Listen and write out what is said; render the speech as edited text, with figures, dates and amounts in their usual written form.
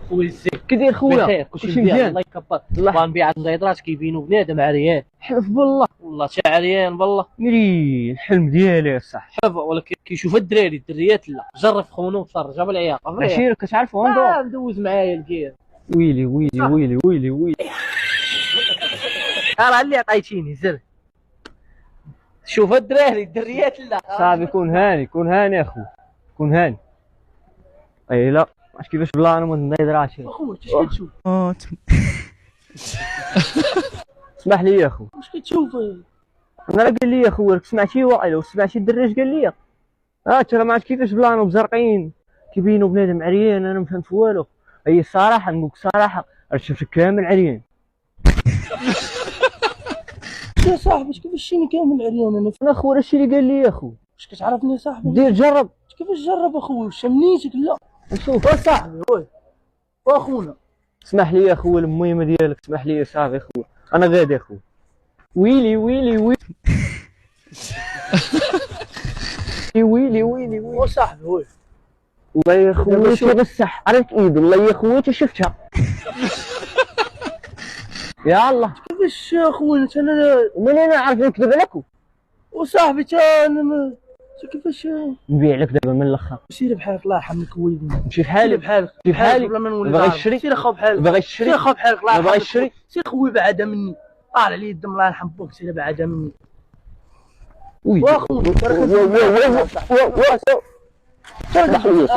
خويا الزين كي داير خويا؟ بخير كلشي كلشي مزيان مزيان؟ الله يكبر. الله نبيع النضيضرات كيبينوا بنادم عريان. حلف بالله والله تا عريان بالله. ميري الحلم ديالي الصح. حلف ولكن كيشوف الدراري الدريات لا جرب خونو وتفرج بالعياقه عشيرة كتعرفو ندور. ندوز معايا الكير. ويلي ويلي ويلي ويلي ويلي. راه اللي عطيتيني زر شوف الدراري الدريات لا صاحبي كون هاني كون هاني اخو كون هاني. اي لا اش كيفاش بلا انا النضيضرات. اخويا اش كتشوف؟ اسمح لي يا اخو. واش كتشوف؟ انا راه قال لي يا خويا راك سمعتي واعي لو سمعتي الدراج قال لي ترى ما عرفت كيفاش بلانو بزرقين كيبينوا بنادم عريان. انا ما فهمت والو. هي الصراحه نقولك الصراحه راه شفتك كامل عريان. يا صاحبي كيفاش شيني كامل عريان؟ انا خويا راه الشي اللي قال لي يا اخو. واش كتعرفني صاحبي؟ دير جرب. كيفاش جرب اخويا؟ واش شمنيتك؟ لا نشوف صاحبي وي واخونا اسمح لي يا خويا المهمه ديالك. اسمح لي صافي يا خويا انا غادي يا خويا. ويلي ويلي ويلي ويلي ويلي ويلي صاحبي وي والله يا خويا شوف بصح عرفت ايد والله يا خويا شفتها. يا الله كيفاش اخويا انا ومن انا عارف نكذب عليك وصاحبي تا انا كيفاش نبيع لك دابا من الاخر. سير بحالك الله يرحمك ويلي. نمشي بحالي بحالك في بحالي. بلا ما نولي باغي تشري؟ سير اخو بحالك. باغي تشري؟ سير اخو بحالك الله ما باغي يرحمك. تشري؟ سير خويا بعدا مني طالع لي الدم الله يرحم بوك. سير بعدا مني وي واخويا اسمح لي